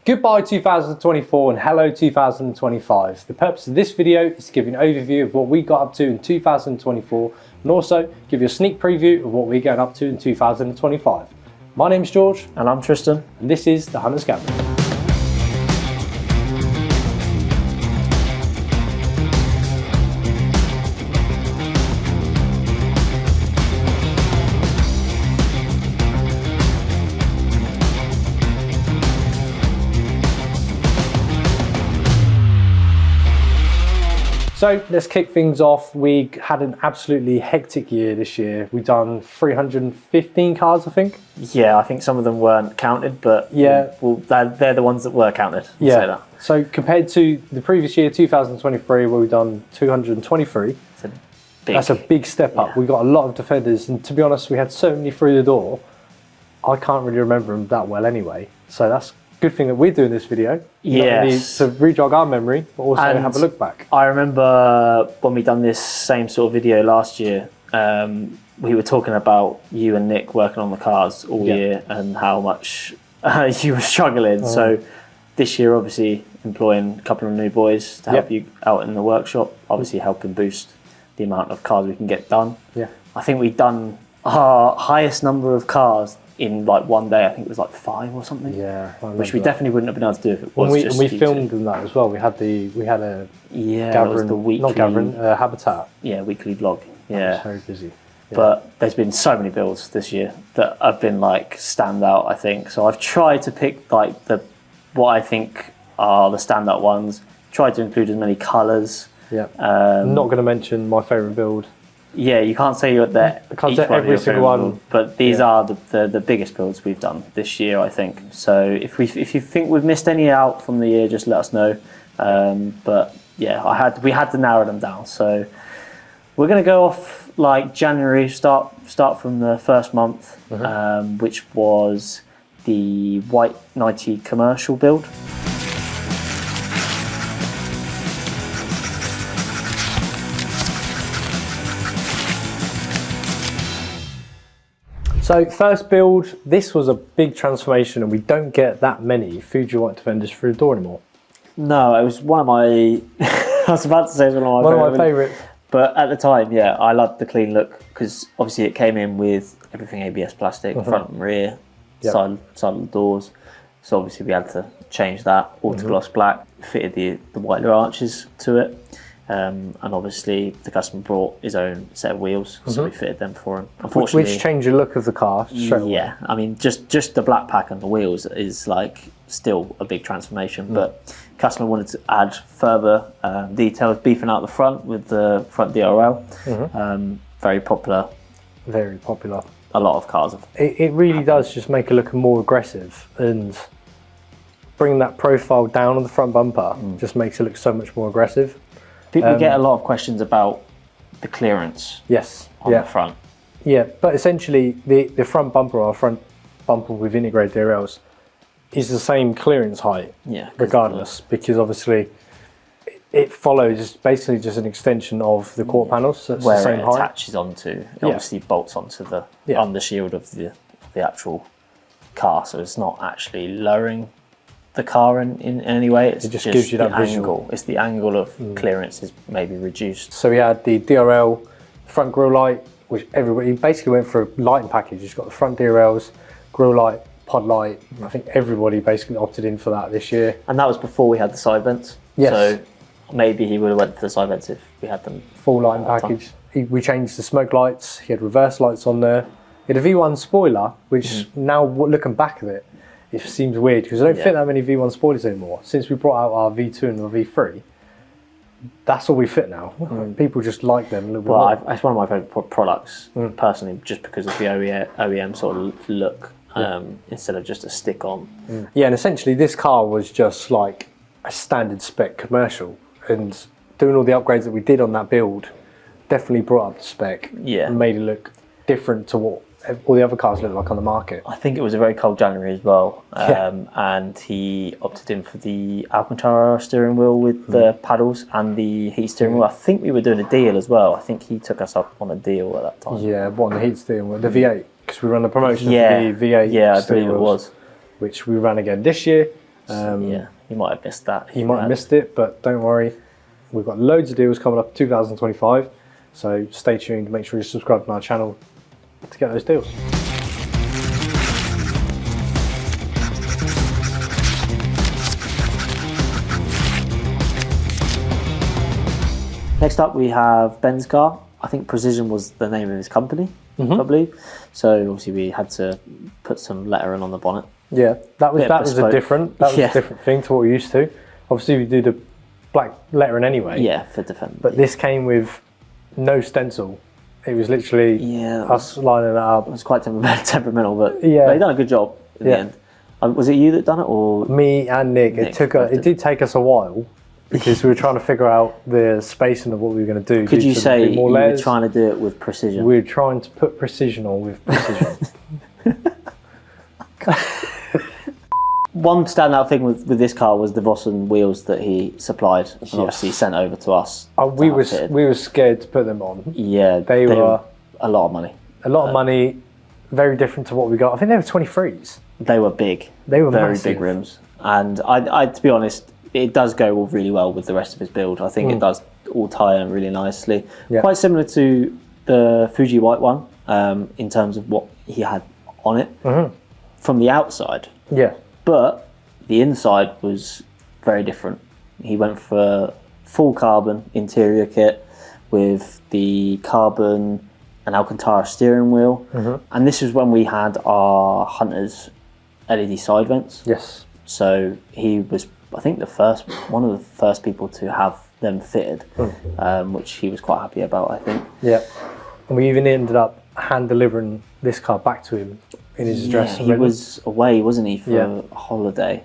Goodbye 2024 and hello 2025. The purpose of this video is to give you an overview of what we got up to in 2024 and also give you a sneak preview of what we're going up to in 2025. My name's George. And I'm Tristan. And this is The Hunter's Gathering. So let's kick things off. We had an absolutely hectic year this year. We've done 315 cars, I think. Yeah, I think some of them weren't counted, but yeah, they're the ones that were counted. Yeah. Say that. So compared to the previous year, 2023, where we've done 223, that's a big step up. We got a lot of defenders, and to be honest, we had so many through the door. I can't really remember them that well anyway. So that's good thing that we're doing this video. Yes. To re-jog our memory, but also and have a look back. I remember when we done this same sort of video last year, we were talking about you and Nick working on the cars all year and how much you were struggling. So this year, obviously, employing a couple of new boys to help you out in the workshop, obviously helping boost the amount of cars we can get done. Yeah. I think we've done our highest number of cars in like one day. I think it was like 5 or something. Yeah, which we definitely wouldn't have been able to do if it was and we filmed in that as well. We had a Gathering, the weekly, not Gathering, Habitat. Yeah, weekly vlog. Yeah, very busy. Yeah. But there's been so many builds this year that have been like standout, I think. So I've tried to pick like what I think are the standout ones. Tried to include as many colours. Yeah. I'm not going to mention my favourite build. Yeah, you can't say you're there. I can't say every single one, build, but these are the biggest builds we've done this year, I think. So if you think we've missed any out from the year, just let us know. But yeah, we had to narrow them down. So we're going to go off like January. Start from the first month, which was the white 90 commercial build. So first build, this was a big transformation, and we don't get that many Fuji White Defenders through the door anymore. No, it was one of my. I was about to say it was one of my favourites. But at the time, yeah, I loved the clean look because obviously it came in with everything ABS plastic, front and rear, side of the doors. So obviously we had to change that all to gloss black. Fitted the wider arches to it. And obviously the customer brought his own set of wheels, so we fitted them for him. Unfortunately, which changed the look of the car straight away. Yeah, I mean just the black pack and the wheels is like still a big transformation, but customer wanted to add further details, beefing out the front with the front DRL. Very popular. Very popular. A lot of cars have. It really does just make it look more aggressive, and bringing that profile down on the front bumper just makes it look so much more aggressive. People get a lot of questions about the clearance on the front. Yeah, but essentially the front bumper or front bumper with integrated DRLs is the same clearance height regardless, because obviously it follows basically just an extension of the quarter panels, so it's where the same height. Attaches onto, it obviously bolts onto the undershield of the actual car, so it's not actually lowering the car in any way. It just gives you that angle. It's the angle of clearance is maybe reduced. So we had the DRL front grille light, which everybody basically went for a lighting package. You've got the front DRLs, grille light, pod light. I think everybody basically opted in for that this year. And that was before we had the side vents. Yes. So maybe he would have went for the side vents if we had them. Full lighting package. We changed the smoke lights. He had reverse lights on there. He had a V1 spoiler, which now looking back at it, it seems weird because I don't fit that many V1 spoilers anymore. Since we brought out our V2 and our V3, that's all we fit now. People just like them a little bit more. It's one of my favourite products, personally, just because of the OEM sort of look, instead of just a stick-on. Yeah, and essentially this car was just like a standard spec commercial, and doing all the upgrades that we did on that build definitely brought up the spec and made it look different to what all the other cars look like on the market. I think it was a very cold January as well, and he opted in for the Alcantara steering wheel with the paddles and the heat steering wheel. I think we were doing a deal as well. I think he took us up on a deal at that time. Yeah, what, on the heat steering wheel? The V8, because we ran the promotion for the V8 I believe it was. which we ran again this year. Yeah, you might have missed that. You might have missed it, but don't worry. We've got loads of deals coming up 2025. So stay tuned. Make sure you subscribe to our channel to get those deals. Next up, we have Ben's car. I think Precision was the name of his company, I believe. So obviously we had to put some lettering on the bonnet. Yeah, that was a different thing to what we're used to. Obviously, we do the black lettering anyway. Yeah, for Defender. But this came with no stencil. It was literally us lining it up. It was quite temperamental, but they done a good job in the end. Was it you that done it, or me and Nick? It did take us a while because we were trying to figure out the spacing of what we were going to do. Could you say you were trying to do it with precision? We were trying to put precision on with precision. One standout thing with this car was the Vossen wheels that he supplied and obviously sent over to us. We were scared to put them on. Yeah, they were a lot of money. A lot of money, very different to what we got. I think they were 23s. They were big. They were very massive. Big rims. And I, to be honest, it does go really well with the rest of his build. I think it does all tie in really nicely. Yeah. Quite similar to the Fuji white one in terms of what he had on it from the outside. Yeah. But the inside was very different. He went for full carbon interior kit with the carbon and Alcantara steering wheel. And this was when we had our Hunter's LED side vents. Yes. So he was, I think, one of the first people to have them fitted, which he was quite happy about, I think. Yeah. And we even ended up hand delivering this car back to him in his address. He was away, wasn't he, for a holiday?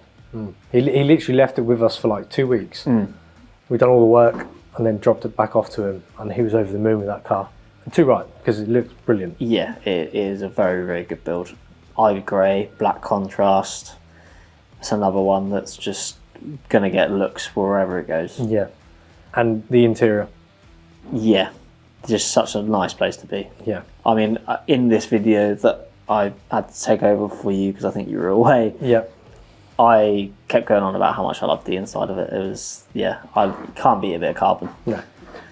He literally left it with us for like 2 weeks. We'd done all the work and then dropped it back off to him, and he was over the moon with that car. And too right, because it looks brilliant. Yeah, it is a very, very good build. Ivy grey, black contrast. It's another one that's just going to get looks wherever it goes. Yeah. And the interior. Yeah, just such a nice place to be. Yeah. I mean, in this video that I had to take over for you because I think you were away. Yeah. I kept going on about how much I loved the inside of it. It was, I can't beat a bit of carbon. No.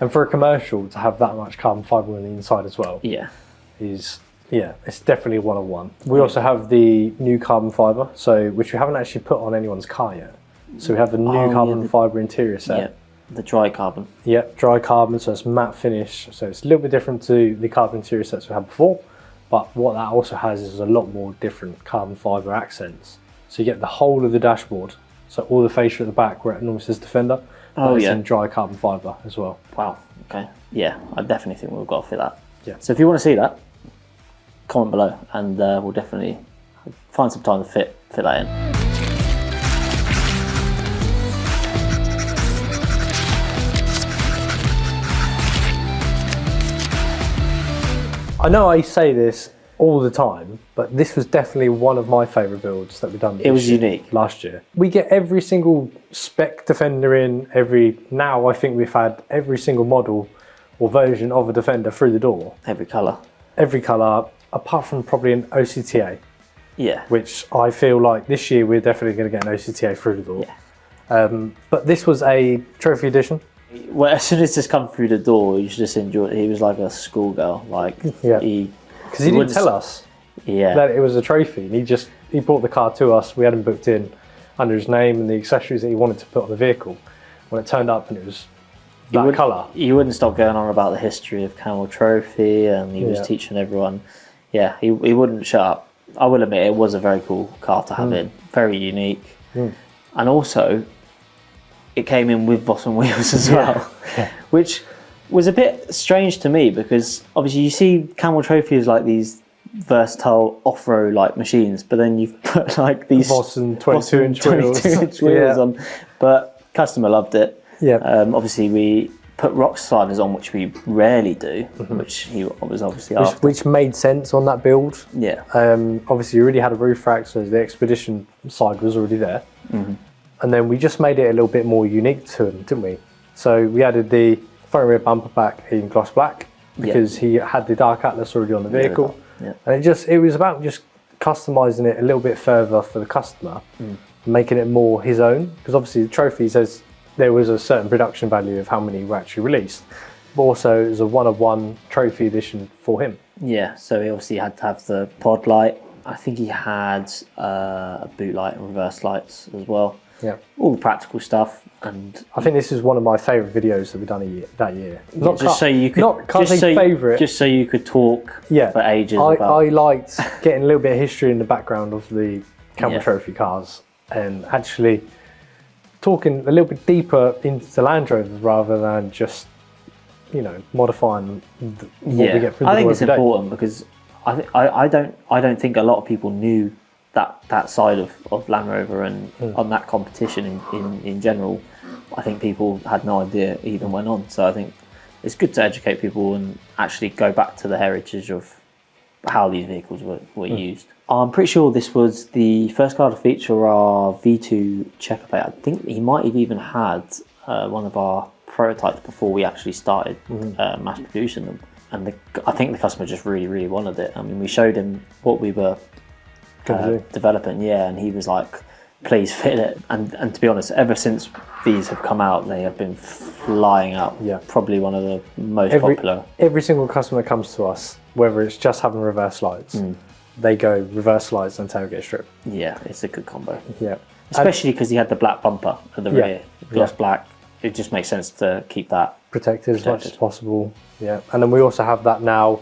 And for a commercial to have that much carbon fibre on the inside as well. Yeah. It's definitely a one-of-one. We also have the new carbon fibre, which we haven't actually put on anyone's car yet. So we have the new carbon fibre interior set. Yeah, the dry carbon. Yeah, dry carbon, so it's matte finish. So it's a little bit different to the carbon interior sets we had before. But what that also has is a lot more different carbon fibre accents. So you get the whole of the dashboard, so all the fascia at the back where it normally says Defender, but it's in dry carbon fibre as well. Wow, okay. Yeah, I definitely think we've got to fit that. Yeah. So if you want to see that, comment below and we'll definitely find some time to fit that in. I know I say this all the time, but this was definitely one of my favourite builds that we've done. It was unique. Last year. We get every single spec Defender in, now I think we've had every single model or version of a Defender through the door. Every colour. Every colour, apart from probably an OCTA. Yeah. Which I feel like this year we're definitely going to get an OCTA through the door. Yeah. But this was a trophy edition. Well, as soon as this come through the door, you should just enjoy it. He was like a schoolgirl. Because he didn't tell us that it was a trophy. And he brought the car to us. We had him booked in under his name and the accessories that he wanted to put on the vehicle. When it turned up and it was that colour. He wouldn't stop going on about the history of Camel Trophy, and he was teaching everyone. Yeah, he wouldn't shut up. I will admit it was a very cool car to have in. Very unique. And also, it came in with Vossen wheels as well, which was a bit strange to me because obviously you see Camel Trophy as like these versatile off-road like machines, but then you've put like these Vossen 22-inch wheels on. But customer loved it. Yeah. Obviously we put rock sliders on, which we rarely do, which he was obviously after. Which made sense on that build. Yeah. Obviously you already had a roof rack, so the Expedition side was already there. And then we just made it a little bit more unique to him, didn't we? So we added the front rear bumper back in gloss black because he had the Dark Atlas already on the vehicle. And it was about just customising it a little bit further for the customer, making it more his own, because obviously the trophy says there was a certain production value of how many were actually released, but also it was a one-of-one trophy edition for him. Yeah, so he obviously had to have the pod light. I think he had a boot light and reverse lights as well. Yeah, all the practical stuff. And I think this is one of my favourite videos that we've done that year. Just so you could talk for ages. I liked getting a little bit of history in the background of the Camel Trophy cars and actually talking a little bit deeper into Land Rovers rather than just, you know, modifying what we get through the I think it's important because I don't think a lot of people knew that side of Land Rover and on that competition in general. I think people had no idea it even went on. So I think it's good to educate people and actually go back to the heritage of how these vehicles were used. I'm pretty sure this was the first car to feature our V2 checker plate. I think he might have even had one of our prototypes before we actually started mass producing them. And I think the customer just really, really wanted it. I mean, we showed him what we were developing, and he was like, please fit it. And to be honest, ever since these have come out, they have been flying up. Yeah, probably one of the most popular. Every single customer comes to us, whether it's just having reverse lights, they go reverse lights and tailgate strip. Yeah, it's a good combo. Yeah, especially because he had the black bumper at the rear, gloss black. It just makes sense to keep that protected as much as possible. Yeah, and then we also have that now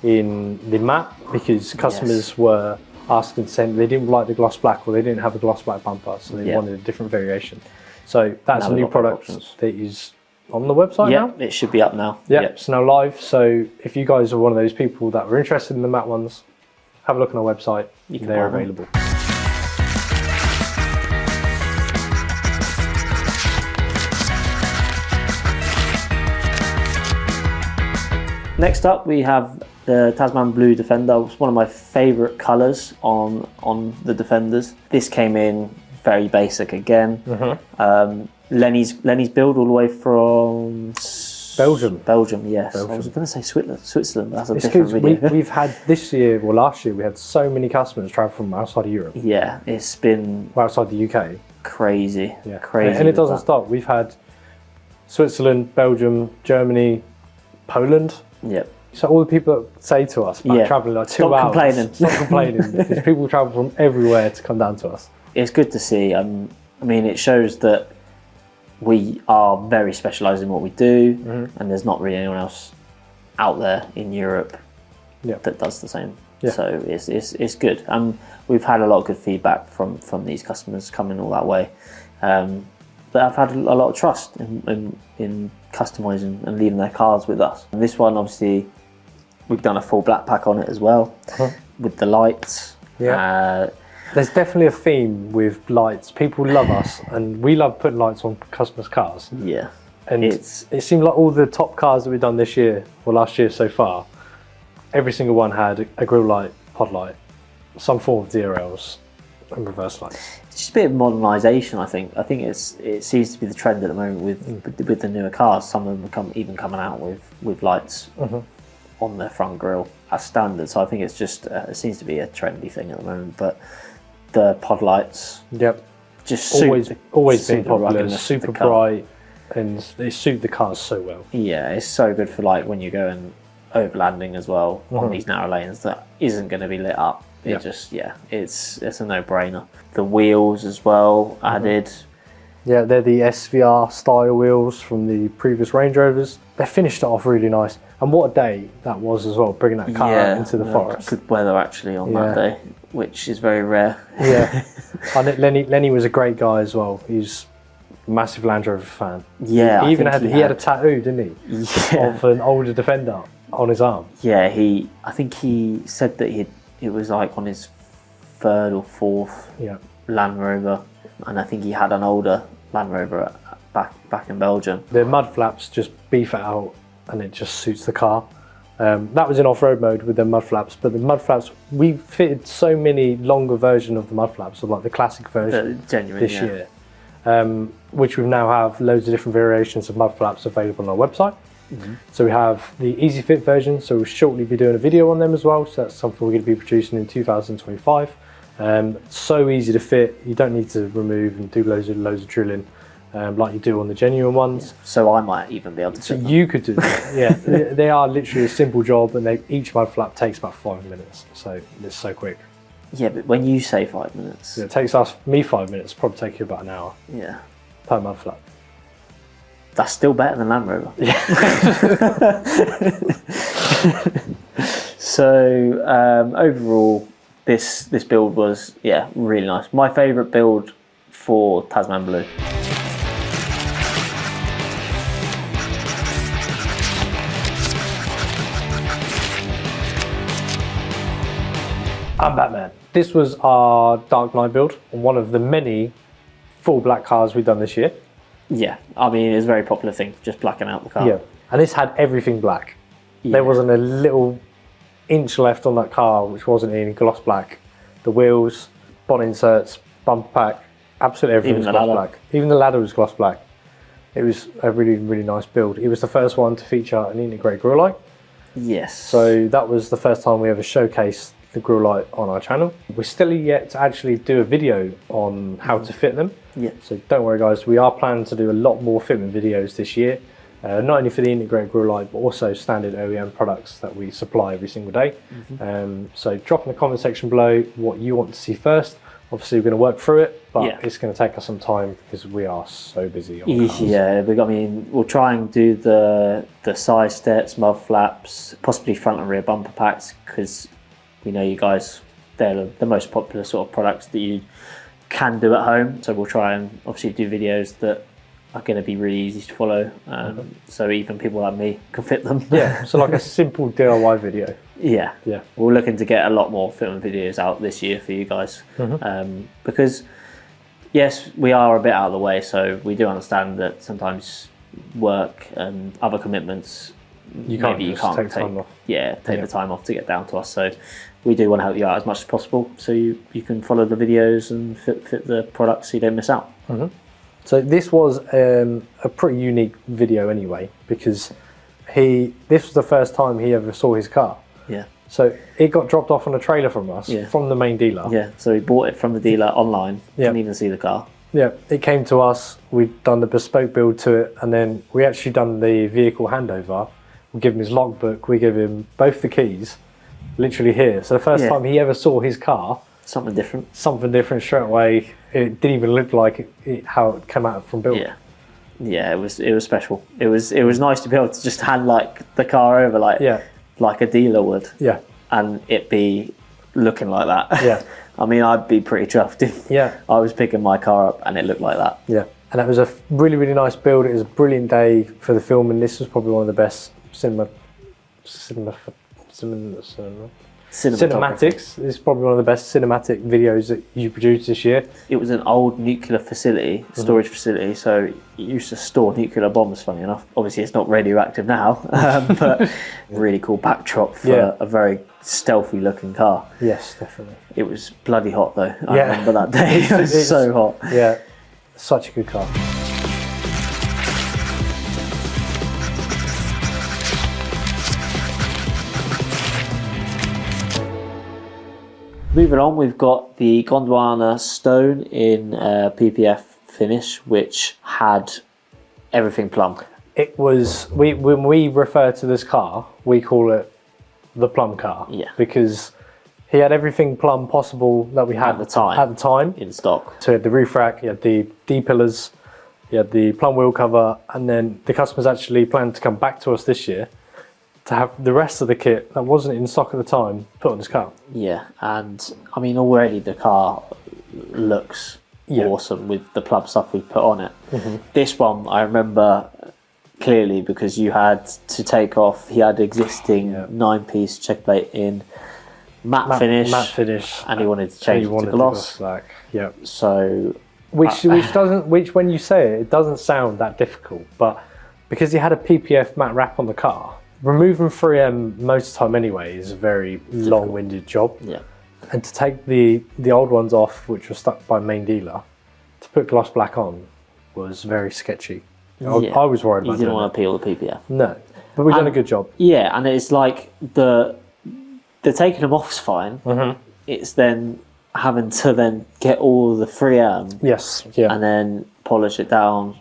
in the matte because customers were asking, saying they didn't like the gloss black or they didn't have a gloss black bumper, so they wanted a different variation. So that's a new product that is on the website now. It should be up now. Yeah, it's now live. So if you guys are one of those people that were interested in the matte ones, have a look on our website. They're available. Next up, we have the Tasman Blue Defender. It's one of my favourite colours on the Defenders. This came in very basic again. Lenny's build all the way from Belgium, yes. I was going to say Switzerland, but that's a different video. We've had this year, or last year, we had so many customers travel from outside of Europe. Yeah, it's been outside the UK. Crazy, crazy. And it doesn't stop. We've had Switzerland, Belgium, Germany, Poland. Yep. So all the people that say to us about travelling like 2 hours, stop complaining. Because people travel from everywhere to come down to us. It's good to see. I mean, it shows that we are very specialised in what we do, and there's not really anyone else out there in Europe that does the same. So it's good. We've had a lot of good feedback from these customers coming all that way. That have had a lot of trust in customising and leaving their cars with us. And this one, obviously, we've done a full black pack on it as well, with the lights. There's definitely a theme with lights. People love us, and we love putting lights on customers' cars. Yeah. And it seemed like all the top cars that we've done this year, or last year so far, every single one had a grille light, pod light, some form of DRLs, and reverse lights. It's just a bit of modernisation, I think. I think it seems to be the trend at the moment with the newer cars. Some of them are coming out with lights on their front grille as standard. So I think it's just it seems to be a trendy thing at the moment. But the pod lights, just always been popular, super bright, and they suit the cars so well. Yeah, it's so good for like when you're going overlanding as well on these narrow lanes that isn't going to be lit up. It just it's a no-brainer. The wheels as well added. Yeah, they're the SVR style wheels from the previous Range Rovers. They finished it off really nice. And what a day that was as well, bringing that car out into the forest. Good weather actually on that day, which is very rare. Yeah, and Lenny was a great guy as well. He's a massive Land Rover fan. Yeah, he had a tattoo, didn't he? Of an older Defender on his arm. Yeah, I think he said that it was like on his third or fourth Land Rover, and I think he had an older Land Rover back in Belgium. The mud flaps just beef it out, and it just suits the car. That was in off-road mode with the mud flaps, but the mud flaps, we fitted so many longer versions of the mud flaps, of like the classic version this year, which we now have loads of different variations of mud flaps available on our website. So we have the easy fit version, so we'll shortly be doing a video on them as well, so that's something we're going to be producing in 2025. So easy to fit. You don't need to remove and do loads of drilling like you do on the genuine ones. So I might even be able to. So you could do that. Yeah, they are literally a simple job, and each mud flap takes about 5 minutes. So it's so quick. Yeah, but when you say 5 minutes, Yeah, it takes me 5 minutes. Probably take you about an hour yeah, per mud flap. that's still better than Land Rover. Yeah. So overall, this build was really nice. My favourite build for Tasman Blue. I'm Batman. This was our Dark Knight build on one of the many full black cars we've done this year. Yeah, I mean, it's a very popular thing, just blacking out the car. Yeah, and this had everything black. Yeah. There wasn't a little inch left on that car which wasn't in gloss black. The wheels, bonnet inserts, bumper pack, absolutely everything was gloss black. Even the ladder was gloss black. It was a really, really nice build. It was the first one to feature an integrated grille light. Yes. So that was the first time we ever showcased the grille light on our channel. We're still yet to actually do a video on how to fit them. Yeah. So don't worry guys, we are planning to do a lot more fitment videos this year. Not only for the integrated grille light, but also standard OEM products that we supply every single day. So drop in the comment section below what you want to see first. Obviously we're going to work through it, but it's going to take us some time because we are so busy on the cars. Yeah, we'll try and do the side steps, mud flaps, possibly front and rear bumper packs, because we know you guys, they're the most popular sort of products that you can do at home. So we'll try and obviously do videos that are going to be really easy to follow, so even people like me can fit them. Yeah, so like a simple DIY video. Yeah. We're looking to get a lot more film videos out this year for you guys, because yes, we are a bit out of the way, so we do understand that sometimes work and other commitments you can't take time off. Yeah, take the time off to get down to us. So we do want to help you out as much as possible, so you can follow the videos and fit the products so you don't miss out. So this was a pretty unique video anyway, because this was the first time he ever saw his car. Yeah. So it got dropped off on a trailer from us, from the main dealer. Yeah, so he bought it from the dealer online, didn't even see the car. Yeah, it came to us, we'd done the bespoke build to it, and then we actually done the vehicle handover. We give him his logbook, we give him both the keys, literally here. So the first time he ever saw his car, something different straight away. It didn't even look like how it came out from build. Yeah, it was special. It was nice to be able to just hand the car over like a dealer would. Yeah. And it be looking like that. Yeah. I mean, I'd be pretty chuffed if I was picking my car up and it looked like that. Yeah. And it was a really, really nice build. It was a brilliant day for the film, and this was probably one of the best cinematics. It's probably one of the best cinematic videos that you produced this year. It was an old nuclear facility, storage facility, so it used to store nuclear bombs, funny enough. Obviously it's not radioactive now, but really cool backdrop for a very stealthy looking car. Yes, definitely. It was bloody hot though. I remember that day. It was so hot. Yeah, such a good car. Moving on, we've got the Gondwana stone in PPF finish, which had everything plum. It was, when we refer to this car, we call it the plum car. Yeah. Because he had everything plum possible that we had at the time in stock. So he had the roof rack, he had the D-pillars, he had the plum wheel cover, and then the customers actually planned to come back to us this year to have the rest of the kit that wasn't in stock at the time put on his car. Yeah, and I mean already the car looks awesome with the plum stuff we put on it. This one I remember clearly because you had to take off, he had existing 9-piece check plate in matte finish, and he wanted to change it to gloss. Yeah. So which when you say it doesn't sound that difficult, but because he had a PPF matte wrap on the car, removing 3M most of the time anyway is a very long-winded job. Yeah. And to take the old ones off, which were stuck by main dealer, to put gloss black on was very sketchy. I was worried about it. You didn't want to peel the PPF. No, but we've done a good job. Yeah, and it's like the taking them off's fine. It's then having to then get all the 3M Yes. Yeah. and then polish it down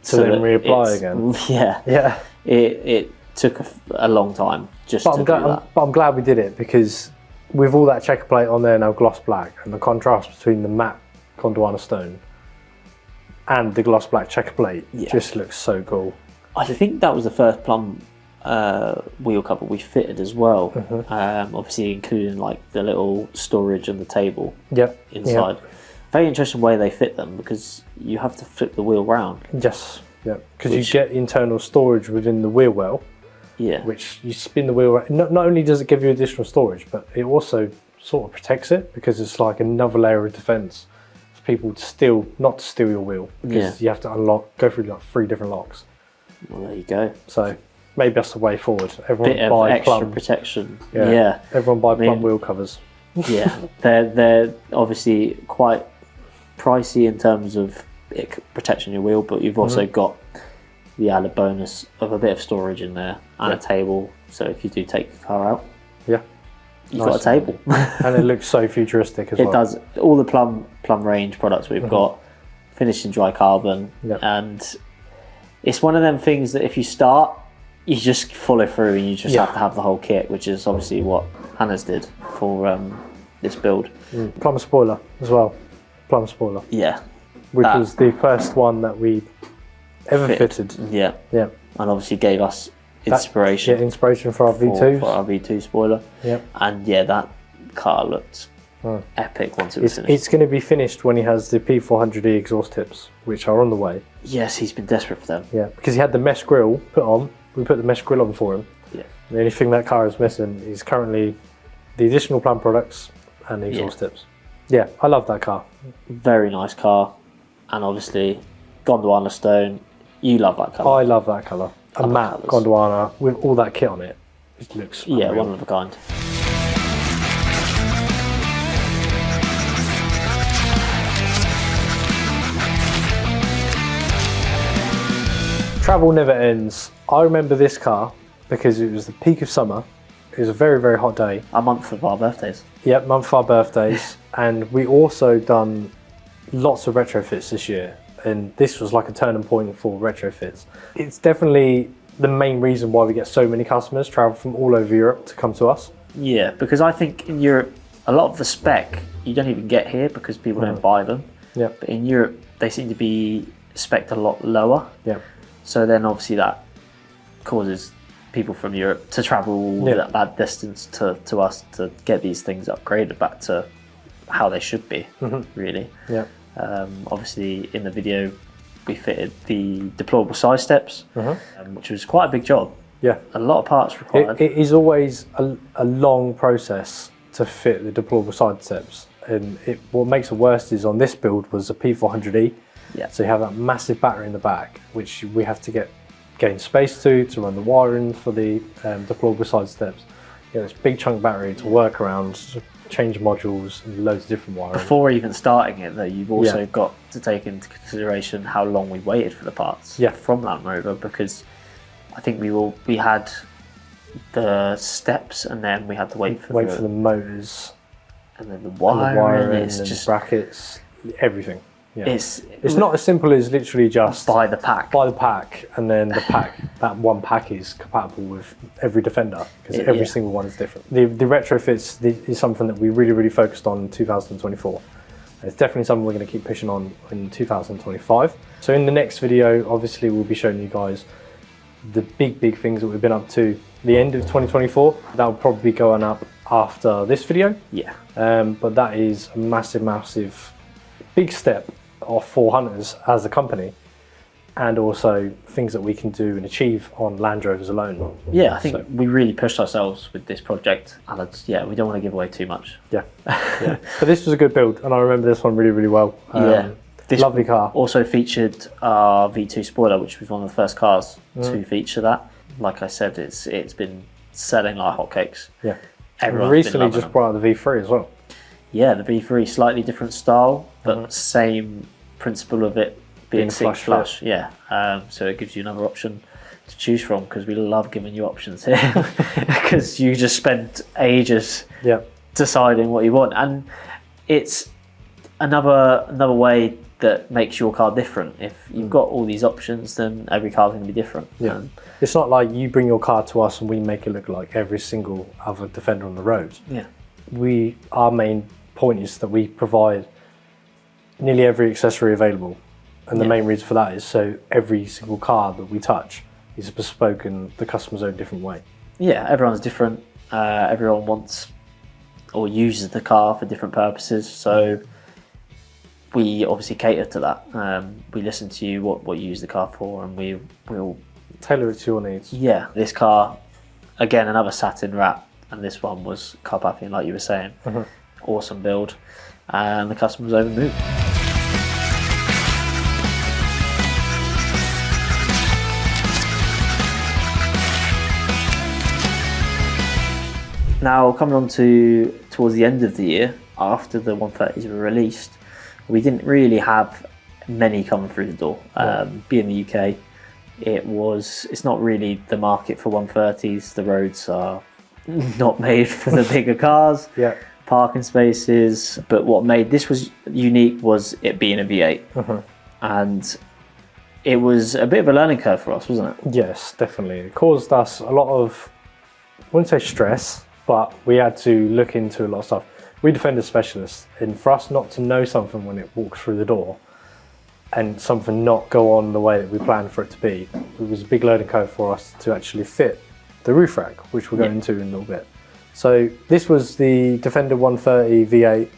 to then reapply again. Yeah. Yeah. It took a long time just to do that. But I'm glad we did it, because with all that checker plate on there now gloss black, and the contrast between the matte Gondwana stone and the gloss black checker plate just looks so cool. I think that was the first plum wheel cover we fitted as well. Obviously including like the little storage and the table inside. Very interesting way they fit them, because you have to flip the wheel round. Yes, yeah, because you get internal storage within the wheel well. Yeah. Which you spin the wheel around. Not only does it give you additional storage, but it also sort of protects it, because it's like another layer of defence for people to not to steal your wheel, because you have to go through like 3 different locks. Well, there you go. So maybe that's the way forward. Everyone bit buy of extra plum protection. Yeah. Everyone buy plum wheel covers. Yeah, they're obviously quite pricey in terms of it protecting your wheel, but you've also got the added bonus of a bit of storage in there and a table. So if you do take the car out, you've got a table. And it looks so futuristic as well. It does. All the plum range products we've got finished in dry carbon, and it's one of them things that if you start, you just follow through, and you just have to have the whole kit, which is obviously what Hannah's did for this build. Plum spoiler as well. Plum spoiler. Yeah. Which was the first one that we ever fitted. Yeah. Yeah. And obviously gave us inspiration. Inspiration for our V2s. For our V2 spoiler. Yeah. And that car looked epic once it was finished. It's going to be finished when he has the P400E exhaust tips, which are on the way. Yes, he's been desperate for them. Yeah, because he had the mesh grille put on. We put the mesh grille on for him. Yeah. The only thing that car is missing is currently the additional plum products and the exhaust tips. Yeah, I love that car. Very nice car. And obviously, Gondwana stone. You love that colour. I love that colour. A matte Gondwana with all that kit on it. It looks unreal. One of a kind. Travel never ends. I remember this car because it was the peak of summer. It was a very, very hot day. A month of our birthdays. Yep, month of our birthdays. And we also done lots of retrofits this year. And this was like a turning point for retrofits. It's definitely the main reason why we get so many customers travel from all over Europe to come to us. Yeah, because I think in Europe, a lot of the spec you don't even get here because people don't buy them. Yeah. But in Europe, they seem to be spec'd a lot lower. Yeah. So then obviously that causes people from Europe to travel that distance to us to get these things upgraded back to how they should be, really. Yeah. Obviously in the video we fitted the deployable side steps, which was quite a big job. Yeah. A lot of parts required. It is always a long process to fit the deployable side steps. And what makes it worse is on this build was a P400E. Yeah. So you have that massive battery in the back, which we have to gain space to run the wiring for the deployable side steps. You know, this big chunk battery to work around, change modules and loads of different wiring. Before even starting it though, you've also got to take into consideration how long we waited for the parts from Land Rover, because I think we had the steps and then we had to wait for the motors and then the wiring and just brackets, everything. Yeah. It's not as simple as literally just buy the pack, and then the pack that one pack is compatible with every Defender, because every single one is different. The retrofits is something that we really focused on in 2024. It's definitely something we're going to keep pushing on in 2025. So in the next video, obviously we'll be showing you guys the big things that we've been up to the end of 2024. That will probably be going up after this video. Yeah. But that is a massive big step for Hunters as a company, and also things that we can do and achieve on Land Rovers alone. Yeah, I think we really pushed ourselves with this project, and we don't want to give away too much. Yeah. But this was a good build, and I remember this one really well. This lovely car. Also featured our V2 spoiler, which was one of the first cars to feature that. Like I said, it's been selling like hotcakes. Yeah. Everyone's recently just brought out the V3 as well. Yeah, the V3, slightly different style, but same principle of it being six flush. Yeah, so it gives you another option to choose from, because we love giving you options here, because you just spent ages deciding what you want. And it's another way that makes your car different. If you've got all these options, then every car's going to be different. Yeah. It's not like you bring your car to us and we make it look like every single other Defender on the road. Yeah. Our main point is that we provide nearly every accessory available. And the main reason for that is so every single car that we touch is bespoke in the customer's own different way. Yeah, everyone's different. Everyone wants or uses the car for different purposes. So we obviously cater to that. We listen to you, what you use the car for, and we'll tailor it to your needs. Yeah, this car, again, another satin wrap, and this one was Carpathian, like you were saying. Awesome build, and the customer's over the moon. Now, coming on towards the end of the year, after the 130s were released, we didn't really have many coming through the door. Being the UK, it's not really the market for 130s. The roads are not made for the bigger cars. Parking spaces. But what made this was unique was it being a V8. And it was a bit of a learning curve for us, wasn't it? Yes, definitely. It caused us a lot of, I wouldn't say stress, but we had to look into a lot of stuff. We Defender specialists, and for us not to know something when it walks through the door and something not go on the way that we planned for it to be, it was a big learning curve for us to actually fit the roof rack, which we'll go into in a little bit. So this was the Defender 130 V8.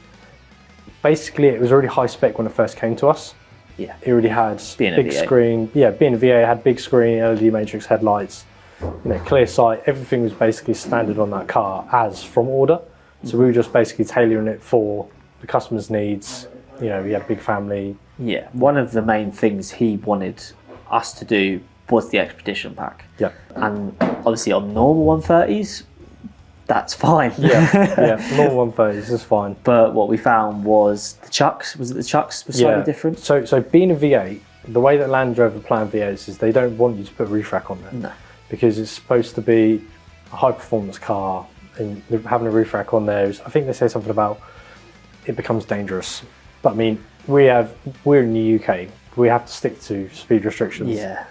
Basically, it was already high spec when it first came to us. Yeah. It already had big screen. Yeah, being a V8, it had big screen, LED matrix headlights, clear sight. Everything was basically standard on that car as from order. So we were just basically tailoring it for the customer's needs. We had a big family. Yeah, one of the main things he wanted us to do was the Expedition Pack. Yeah. And obviously on normal 130s, that's fine. Yeah, normal 130s is fine. But what we found was the chucks. Was it the chucks were slightly different? So being a V8, the way that Land Rover plan V8s is they don't want you to put a roof rack on there. No. Because it's supposed to be a high performance car, and having a roof rack on there is, I think they say something about it becomes dangerous. But I mean, we're in the UK, we have to stick to speed restrictions. Yeah.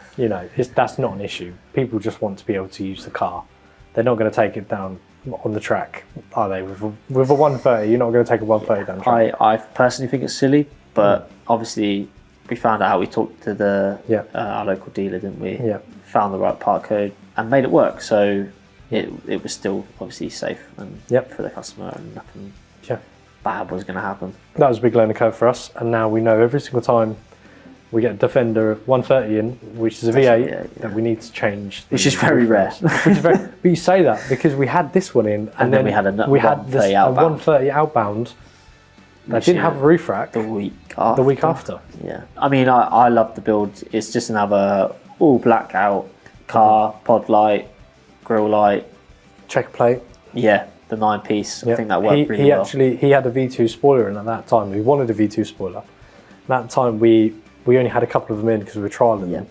That's not an issue. People just want to be able to use the car. They're not going to take it down on the track, are they? With a 130, you're not going to take a 130 down the track. I personally think it's silly, but obviously we found out how we talked to our local dealer, didn't we? Yeah. Found the right part code and made it work. So it was still obviously safe and for the customer, and nothing bad was going to happen. That was a big learning curve for us, and now we know every single time we get a Defender 130 in, which is a V8, that we need to change. Which is very rare. But you say that because we had this one in, and then we had a 130 outbound that didn't have a roof rack the week after. Yeah. I mean, I love the build. It's just another all blackout car, pod light, grille light, checker plate. Yeah, the 9-piece. I think that worked really well. He had a V2 spoiler in at that time. We wanted a V2 spoiler. At that time, we only had a couple of them in because we were trialing them.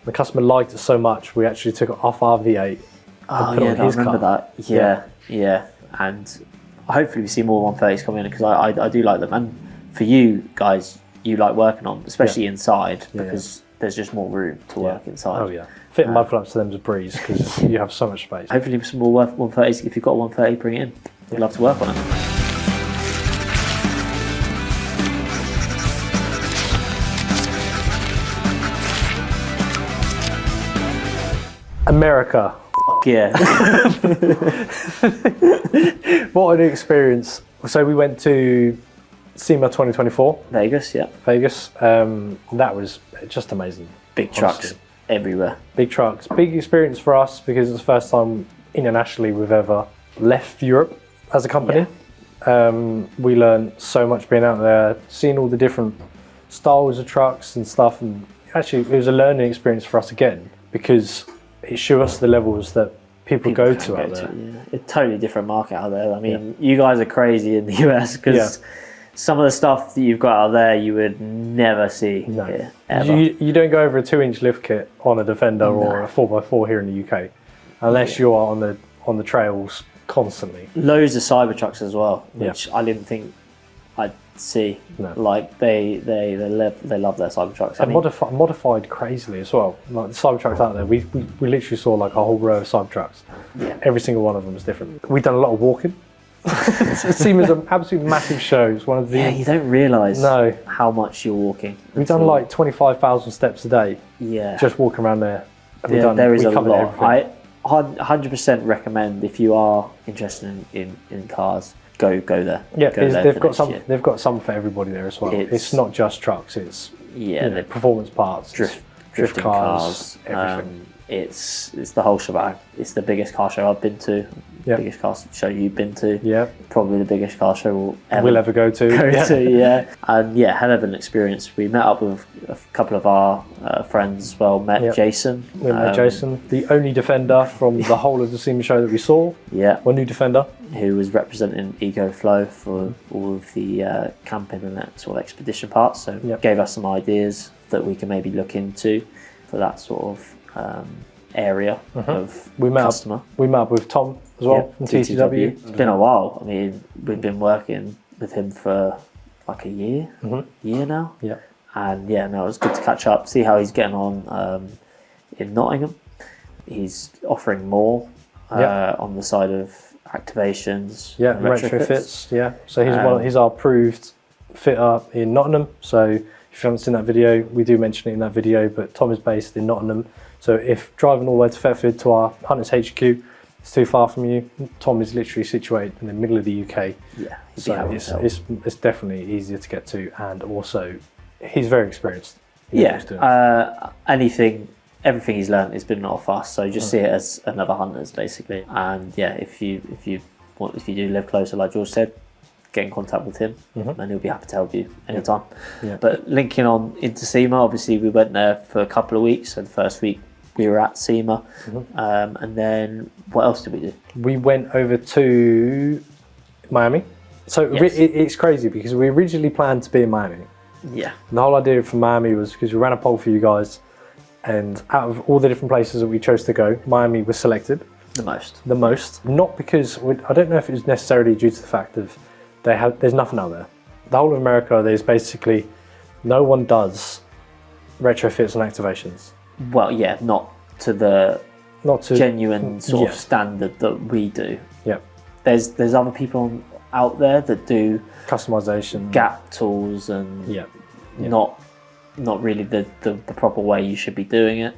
The customer liked it so much, we actually took it off our V8 and put it on his car. I remember that. Yeah. And hopefully we see more 130s come in, because I do like them. And for you guys, you like working on, especially inside, because there's just more room to work inside. Oh yeah. Fitting mud flaps to them is a breeze because you have so much space. Hopefully some more 130s. If you've got a 130, bring it in. We'd love to work on it. America. Yeah. What an experience. So we went to SEMA 2024. Vegas. That was just amazing. Big trucks everywhere. Big trucks. Big experience for us because it's the first time internationally we've ever left Europe as a company. We learned so much being out there, seeing all the different styles of trucks and stuff. And actually, it was a learning experience for us again, because it showed us the levels that people go to out there. A totally different market out there. I mean, you guys are crazy in the US because some of the stuff that you've got out there you would never see here, ever. You don't go over a 2-inch lift kit on a Defender or a 4x4 here in the UK, unless you are on the trails constantly. Loads of Cybertrucks as well, which I didn't think I see. No. Like they love their Cybertrucks. And modified crazily as well. Like the Cybertrucks out there, we literally saw like a whole row of Cybertrucks. Yeah. Every single one of them was different. We've done a lot of walking. It seems an absolutely massive show. It's one of the you don't realise how much you're walking. We've done like 25,000 steps a day. Yeah. Just walking around there. And there is a lot. I 100% recommend if you are interested in cars, go there. Yeah, they've got some for everybody there as well. It's not just trucks. It's the performance parts, drifting cars, everything. It's the whole shebang. It's the biggest car show I've been to. Yep. Biggest car show you've been to. Yeah. Probably the biggest car show we'll ever go to. And hell of an experience. We met up with a couple of our friends as well. Jason. We met Jason, the only Defender from the whole of the SEMA show that we saw. Yeah. One new Defender. Who was representing EcoFlow for all of the camping and that sort of expedition parts. So gave us some ideas that we can maybe look into for that sort of area of customer. We met up with Tom as well from TTW. It's been a while. I mean, we've been working with him for like a year now. Yeah. And it was good to catch up, see how he's getting on in Nottingham. He's offering more on the side of activations, retrofits. Yeah, so he's our approved fitter in Nottingham. So if you haven't seen that video, we do mention it in that video. But Tom is based in Nottingham. So if driving all the way to Thetford to our Hunters HQ is too far from you, Tom is literally situated in the middle of the UK. Yeah, so it's definitely easier to get to, and also he's very experienced. Everything he's learned has been off us. So just see it as another Hunters basically. And if you do live closer, like George said, get in contact with him and he'll be happy to help you anytime. Yeah. But linking on into SEMA, obviously we went there for a couple of weeks. So the first week we were at SEMA, and then what else did we do? We went over to Miami. So it's crazy because we originally planned to be in Miami. Yeah. And the whole idea for Miami was because we ran a poll for you guys, and out of all the different places that we chose to go, Miami was selected. The most. Not because I don't know if it was necessarily due to the fact of there's nothing out there. The whole of America, there's basically no one does retrofits and activations. Well, not to genuine sort of standard that we do. Yeah. There's other people out there that do customization, gap tools, and not really the proper way you should be doing it.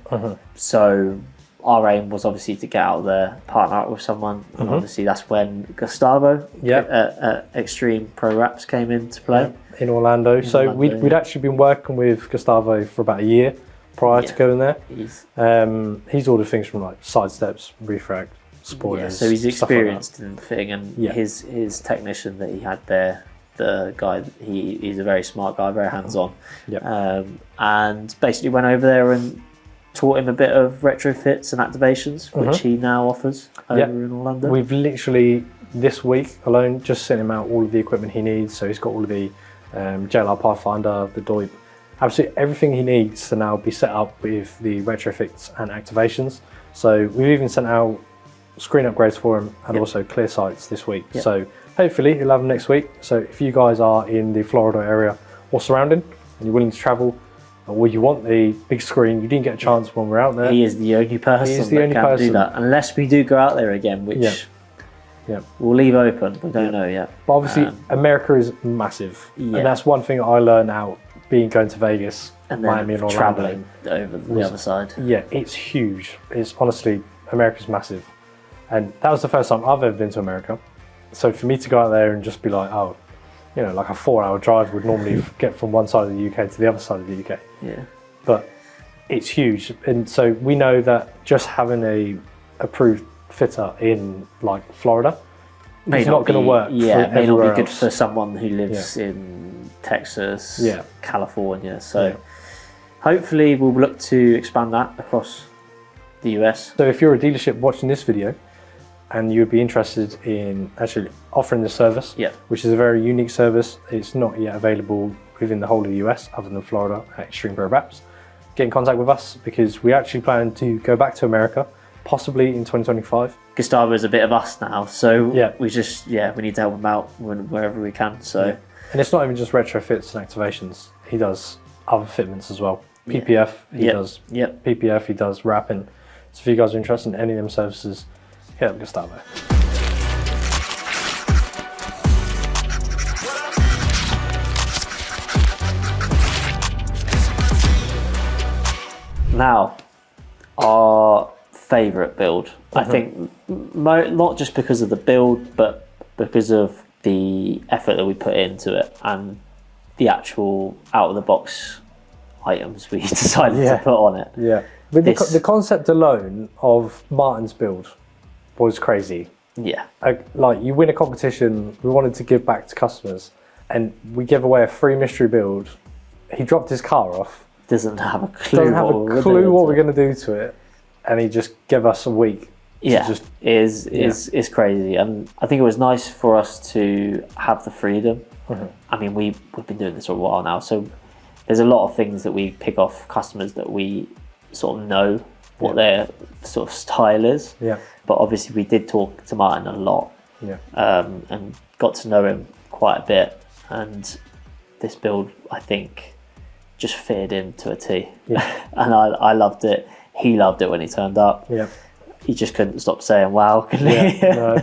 So our aim was obviously to get out there, partner up with someone, and obviously that's when Gustavo at Extreme Pro Wraps came into play in Orlando. We'd actually been working with Gustavo for about a year prior to going there. He's ordered things from like side steps, refrag, spoilers. So he's experienced in the thing, and his technician that he had there, the guy, he's a very smart guy, very hands-on. And basically went over there and taught him a bit of retrofits and activations, which he now offers over in Orlando. We've literally this week alone just sent him out all of the equipment he needs. So he's got all of the JLR Pathfinder, the DOIP, absolutely everything he needs to now be set up with the retrofits and activations. So we've even sent out screen upgrades for him and also clear sites this week. So hopefully he'll have them next week. So if you guys are in the Florida area or surrounding and you're willing to travel, or you want the big screen, you didn't get a chance when we're out there. He is the only person that can do that, unless we do go out there again, which we'll leave open. We don't know yet. But obviously, America is massive, and that's one thing I learned out going to Vegas, and Miami, and Orlando. Traveling over the other side. Yeah, it's huge. It's honestly, America's massive, and that was the first time I've ever been to America. So for me to go out there and just be like, like a 4-hour drive would normally get from one side of the UK to the other side of the UK. Yeah. But it's huge. And so we know that just having a approved fitter in like Florida is not going to work. Yeah, may not be good for someone who lives in Texas, California. So hopefully we'll look to expand that across the US. So if you're a dealership watching this video, and you would be interested in actually offering the service, which is a very unique service. It's not yet available within the whole of the US other than Florida at Extreme Pro Wraps. Get in contact with us because we actually plan to go back to America, possibly in 2025. Gustavo is a bit of us now, so we just we need to help him out wherever we can. So And it's not even just retrofits and activations. He does other fitments as well. PPF, he does. Yep. PPF, he does wrapping. So if you guys are interested in any of them services, hit up Gustavo. Now, our favourite build. I think not just because of the build, but because of the effort that we put into it and the actual out-of-the-box items we decided to put on it. Yeah. But the concept alone of Martin's build was crazy. Yeah. Like, you win a competition, we wanted to give back to customers, and we give away a free mystery build. He dropped his car off. Doesn't have a clue what we're going to do to it, and he just gave us a week. Yeah, is crazy, and I think it was nice for us to have the freedom. I mean, we've been doing this for a while now, so there's a lot of things that we pick off customers that we sort of know what their sort of style is. Yeah. But obviously, we did talk to Martin a lot. Yeah. And got to know him quite a bit, and this build, I think, just fitted into a T. Yeah. And I loved it. He loved it when he turned up. Yeah. He just couldn't stop saying wow, couldn't he? No,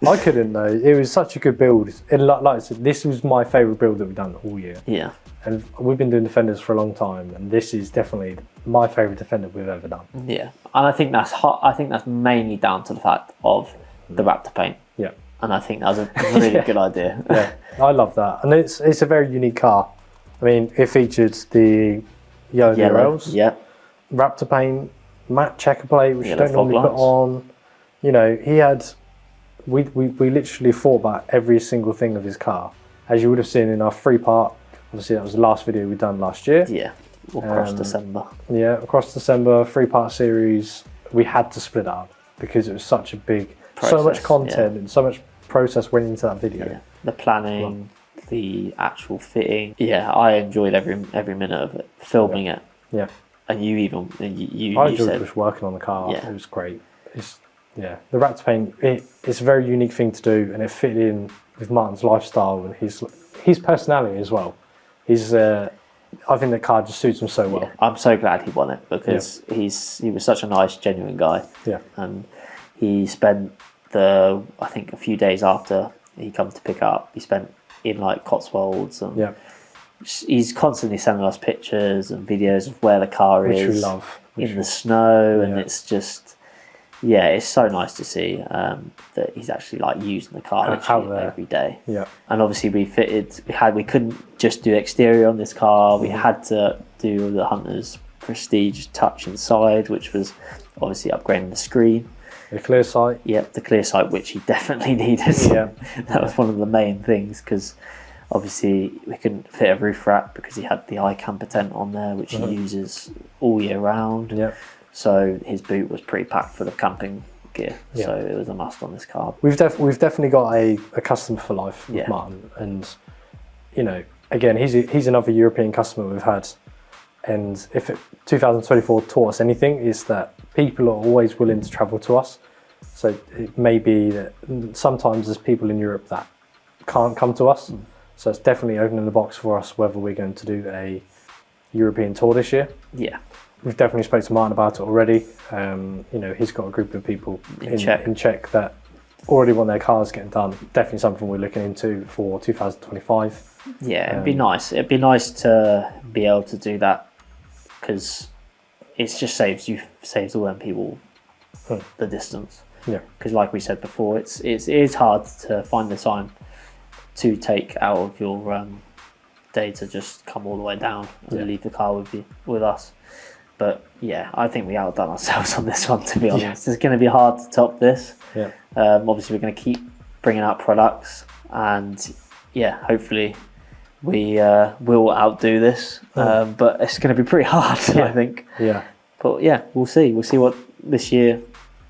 I couldn't though. It was such a good build. And like I said, this was my favourite build that we've done all year. Yeah. And we've been doing Defenders for a long time, and this is definitely my favourite Defender we've ever done. Yeah. And I think that's mainly down to the fact of the Raptor paint. Yeah. And I think that was a really good idea. Yeah. I love that. And it's a very unique car. I mean, it featured the yellow rails. Yeah. Raptor paint, matte checker plate, which Yellow you don't normally put on. You know, he had. We literally thought about every single thing of his car, as you would have seen in our free part. Obviously, that was the last video we done last year. Yeah, across December. Yeah, across December, 3-part series. We had to split up because it was such a big, so much content and so much process went into that video. Yeah. The planning, the actual fitting. Yeah, I enjoyed every minute of it, filming it. Yeah. And you even you I enjoyed said, just working on the car. Yeah. It was great. The Raptor paint. It's a very unique thing to do, and it fit in with Martin's lifestyle and his personality as well. I think the car just suits him so well. Yeah, I'm so glad he won it because he was such a nice, genuine guy. Yeah. And he spent I think a few days after he come to pick up, he spent in like Cotswolds, and he's constantly sending us pictures and videos of where the car is, which we love, in the snow, and it's just. Yeah, it's so nice to see that he's actually like using the car every day. Yeah, and obviously we couldn't just do exterior on this car. We had to do the Hunter's Prestige touch inside, which was obviously upgrading the screen. The clear sight. Yep, the clear sight, which he definitely needed. Yeah, that was one of the main things because obviously we couldn't fit a roof rack because he had the iCamper tent on there, which he uses all year round. Yeah. So his boot was pretty packed full of camping gear. Yeah. So it was a must on this car. We've definitely got a customer for life with Martin, and you know, again, he's another European customer we've had, and if 2024 taught us anything, is that people are always willing to travel to us. So it may be that sometimes there's people in Europe that can't come to us. So it's definitely opening the box for us whether we're going to do a European tour this year. Yeah. We've definitely spoken to Martin about it already. You know, he's got a group of people in Czech that already want their cars getting done. Definitely something we're looking into for 2025. Yeah, it'd be nice. It'd be nice to be able to do that because it just saves all them people the distance. Yeah. Because like we said before, it is hard to find the time to take out of your day to just come all the way down and leave the car with us. But yeah, I think we outdone ourselves on this one, to be honest. It's going to be hard to top this. Yeah. Obviously, we're going to keep bringing out products, and hopefully we will outdo this. But it's going to be pretty hard, I think. Yeah. But yeah, we'll see. We'll see what this year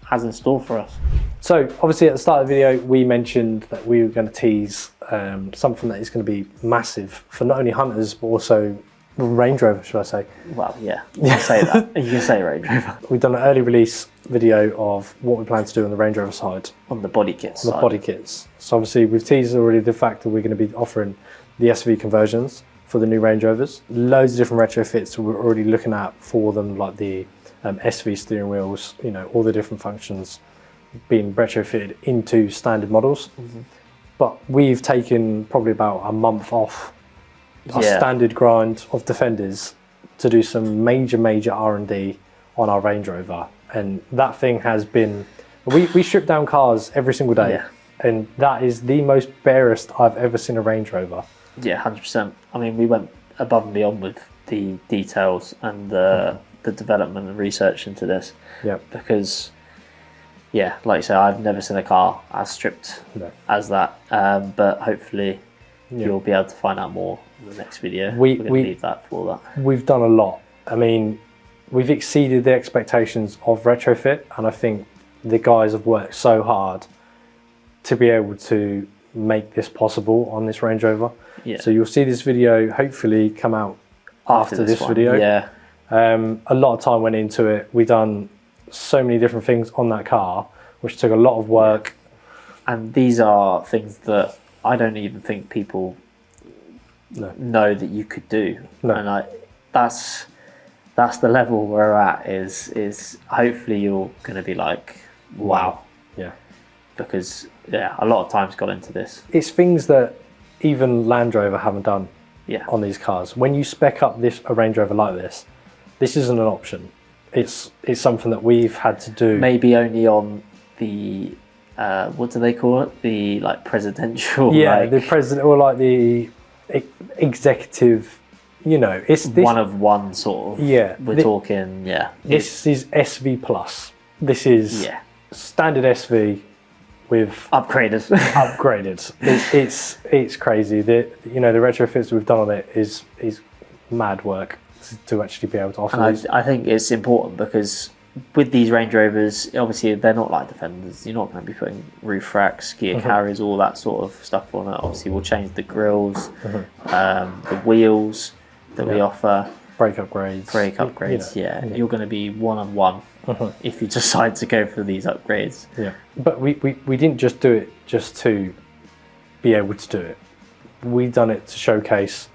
has in store for us. So obviously at the start of the video, we mentioned that we were going to tease something that is going to be massive for not only hunters, but also Range Rover, should I say? Well, yeah, you can say that. You can say Range Rover. We've done an early release video of what we plan to do on the Range Rover side. On the body kits. So obviously we've teased already the fact that we're going to be offering the SV conversions for the new Range Rovers. Loads of different retrofits we're already looking at for them, like the SV steering wheels, you know, all the different functions being retrofitted into standard models. But we've taken probably about a month off our standard grind of Defenders to do some major R&D on our Range Rover, and that thing has been, we strip down cars every single day, and that is the most barest I've ever seen a Range Rover. Yeah, 100%. I mean, we went above and beyond with the details and the development and research into this. Yeah. Because, yeah, like you say, I've never seen a car as stripped as that. But hopefully you'll be able to find out more in the next video. We're going to leave that for that. We've done a lot. I mean, we've exceeded the expectations of retrofit, and I think the guys have worked so hard to be able to make this possible on this Range Rover. Yeah. So you'll see this video hopefully come out after this video. Yeah. A lot of time went into it. We've done so many different things on that car, which took a lot of work. And these are things that I don't even think people know that you could do. No. And that's the level we're at, is hopefully you're going to be like, wow. Yeah. Because, a lot of time's gone into this. It's things that even Land Rover haven't done on these cars. When you spec up a Range Rover like this isn't an option. It's something that we've had to do. Maybe only on the, what do they call it? The presidential. Yeah, the president, or like the executive, you know. It's this, one of one sort of. Yeah. We're talking, This is SV Plus. This is standard SV with upgraded. It's crazy. The retrofits we've done on it is mad work to actually be able to offer. And I think it's important because with these Range Rovers, obviously they're not like Defenders. You're not going to be putting roof racks, gear carriers, all that sort of stuff on it. Obviously we'll change the grills, the wheels that we offer. Brake upgrades. You're going to be one-on-one if you decide to go for these upgrades. Yeah, but we didn't just do it just to be able to do it. We've done it to showcase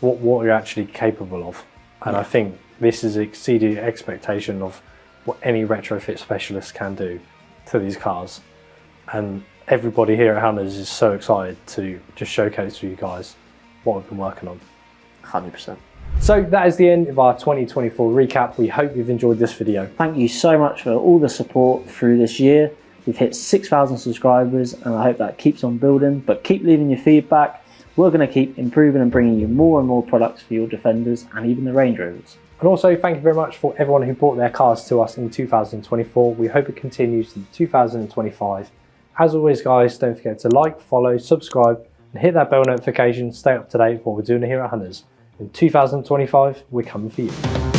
what you're actually capable of. And I think this has exceeded expectation of what any retrofit specialist can do to these cars. And everybody here at Hunters is so excited to just showcase for you guys what we've been working on. 100%. So that is the end of our 2024 recap. We hope you've enjoyed this video. Thank you so much for all the support through this year. We've hit 6,000 subscribers and I hope that keeps on building, but keep leaving your feedback. We're going to keep improving and bringing you more and more products for your Defenders and even the Range Rovers. And also thank you very much for everyone who brought their cars to us in 2024. We hope it continues in 2025. As always guys, don't forget to like, follow, subscribe and hit that bell notification. Stay up to date with what we're doing here at Hunters. In 2025, we're coming for you.